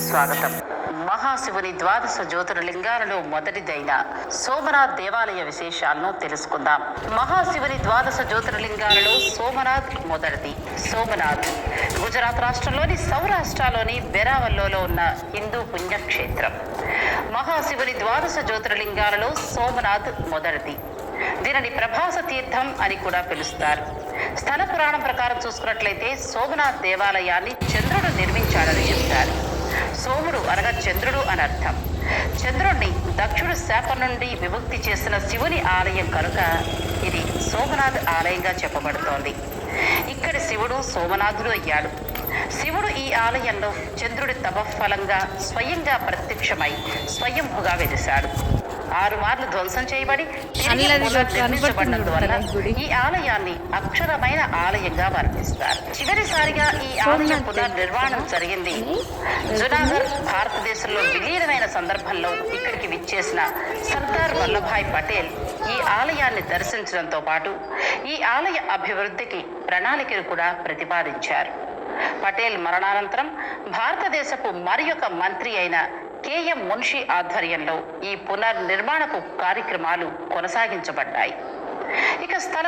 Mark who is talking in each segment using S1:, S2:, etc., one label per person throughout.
S1: స్వాగతం. మహాశివుని ద్వాదశ జ్యోతిర్లింగాలలో మొదటిదైన సోమనాథ్ దేవాలయ విశేషాలను తెలుసుకుందాం. మహాశివుని ద్వాదశ జ్యోతిర్లింగాలలో సోమనాథ్ మొదటిది. సోమనాథ్ గుజరాత్ రాష్ట్రంలోని సౌరాష్ట్రలోని వెరావల్లోలో ఉన్న హిందూ పుణ్యక్షేత్రం. మహాశివుని ద్వాదశ జ్యోతిర్లింగాలలో సోమనాథ్ మొదటిది. దీనిని ప్రభాస తీర్థం అని కూడా పిలుస్తారు. స్థల పురాణం ప్రకారం చూసుకున్నట్లయితే సోమనాథ్ దేవాలయాన్ని చంద్రుడు నిర్మించాడని చెప్తారు. సోముడు అనగా చంద్రుడు అని అర్థం. చంద్రుణ్ణి దక్షుడు శాపం నుండి విముక్తి చేసిన శివుని ఆలయం కనుక ఇది సోమనాథ్ ఆలయంగా చెప్పబడుతోంది. ఇక్కడి శివుడు సోమనాథుడు అయ్యాడు. శివుడు ఈ ఆలయంలో చంద్రుడి తపఫలంగా స్వయంగా ప్రత్యక్షమై స్వయంభుగా వెలిశాడు. 6 మార్లు ధ్వంసం చేయబడి నిర్మించబడినందువల్ల ఈ ఆలయాన్ని అక్షరమైన ఆలయంగా వర్ణిస్తారు. చివరిసారిగా ఈ ఆలయం పునర్నిర్మాణం జరిగింది జునాగఢ్ భారతదేశంలో విలీనమైన సందర్భంలో ఇక్కడికి విచ్చేసిన సర్దార్ వల్లభాయ్ పటేల్ ఈ ఆలయాన్ని దర్శించడంతో పాటు ఈ ఆలయ అభివృద్ధికి ప్రణాళికను కూడా ప్రతిపాదించారు. పటేల్ మరణానంతరం భారతదేశపు మరియొక మంత్రి అయిన కెఎం మున్షి ఆధ్వర్యంలో ఈ పునర్నిర్మాణపు కార్యక్రమాలు కొనసాగించబడ్డాయి. ఇక స్థల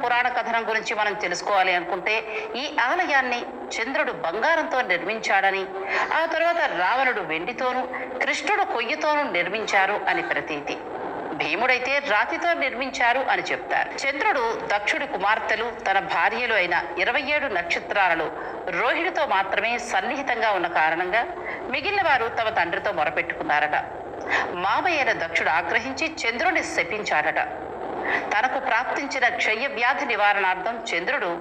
S1: పురాణ కథనం గురించి మనం తెలుసుకోవాలి అనుకుంటే ఈ ఆలయాన్ని చంద్రుడు బంగారంతో నిర్మించాడని, ఆ తర్వాత రావణుడు వెండితోనూ కృష్ణుడు కొయ్యతోనూ నిర్మించారు అని ప్రతీతి. భీముడైతే రాతితో నిర్మించారు అని చెప్తారు. చంద్రుడు దక్షుడి కుమార్తెలు తన భార్యలు అయిన 27 నక్షత్రాలలో రోహిణితో మాత్రమే సన్నిహితంగా ఉన్న కారణంగా మిగిలిన వారు తమ తండ్రితో మొరపెట్టుకున్నారట. మామయ్యైన దక్షుడు ఆగ్రహించి చంద్రుడిని శపించాడట. తనకు ప్రాప్తించిన క్షయ వ్యాధి నివారణార్థం చంద్రుడు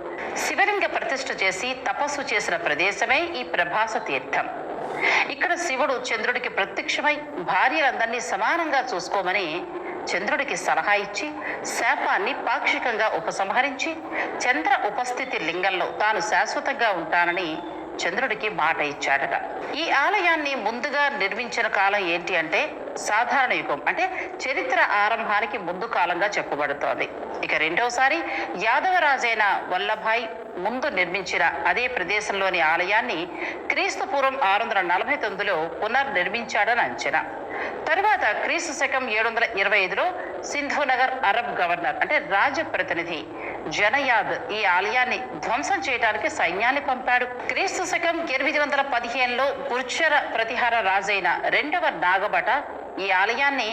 S1: శివలింగ ప్రతిష్ఠ చేసి తపస్సు చేసిన ప్రదేశమే ఈ ప్రభాస తీర్థం. ఇక్కడ శివుడు చంద్రుడికి ప్రత్యక్షమై భార్యలందరినీ సమానంగా చూసుకోమని చంద్రుడికి సలహా ఇచ్చి శాపాన్ని పాక్షికంగా ఉపసంహరించి చంద్ర ఉపస్థితి లింగంలో తాను శాశ్వతంగా ఉంటానని చంద్రుడికి మాట ఇచ్చాడట. ఈ ఆలయాన్ని ముందుగా నిర్మించిన కాలం ఏంటి అంటే సాధారణ యుగం, అంటే చరిత్ర ఆరంభానికి ముందు కాలంగా చెప్పబడుతోంది. ఇక రెండవసారి యాదవరాజైన వల్లభాయ్ ముందు నిర్మించిన అదే ప్రదేశంలోని ఆలయాన్ని క్రీస్తు పూర్వం 649లో పునర్నిర్మించాడని అంచనా. తరువాత క్రీస్తు శకం 725లో సింధునగర్ అరబ్ గవర్నర్ అంటే రాజప్రతినిధి జనయాద్ ఈ ఆలయాన్ని ధ్వంసం చేయడానికి సైన్యాన్ని పంపాడు. క్రీస్తు శకం 815లో గుర్జర ప్రతిహార రాజైన 2వ నాగభట ఈ ఆలయాన్ని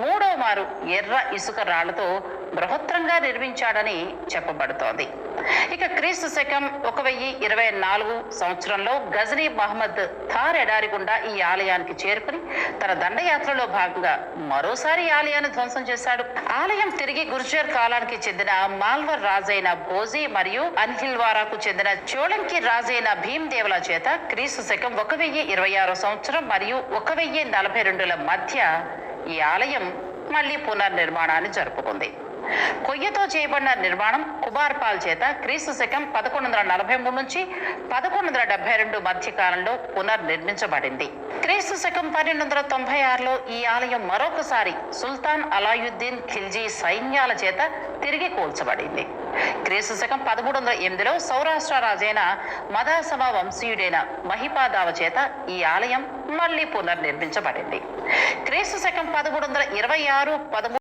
S1: 3వ మారు ఎర్ర ఇసుక రాళ్లతో బృహత్తరంగా నిర్మించాడని చెప్పబడుతోంది. ఇక క్రీస్తు శకం 1024 సంవత్సరంలో గజనీ మహమ్మద్ థార్ ఎడారి గుండా ఈ ఆలయానికి చేరుకుని తన దండయాత్రలో భాగంగా మరోసారి ఆలయాన్ని ధ్వంసం చేశాడు. ఆలయం తిరిగి గుర్జర్ కాలానికి చెందిన మాల్వర్ రాజైన భోజీ మరియు అన్హిల్వారాకు చెందిన చోళంకి రాజైన భీమ్దేవుల చేత క్రీస్తు శకం 1026 సంవత్సరం మరియు 1042ల మధ్య ఈ ఆలయం మళ్లీ పునర్నిర్మాణాన్ని జరుపుకుంది. కొయ్యతో చేయబడిన నిర్మాణం కుమార్పాల్ చేత క్రీస్తు శకం 1143 నుంచి 1172 మధ్య కాలంలో పునర్నిర్మించబడింది. క్రీస్తు శకం 1296లో ఈ ఆలయం మరొకసారి సుల్తాన్ అలాయుద్దీన్ ఖిల్జీ సైన్యాల చేత తిరిగి కూల్చబడింది. క్రీస్తు శకం 1308లో సౌరాష్ట్ర రాజైన మదాసమ వంశీయుడైన మహిపాదావ చేత ఈ ఆలయం మళ్లీ పునర్నిర్మించబడింది. క్రీస్తు శకం 1326,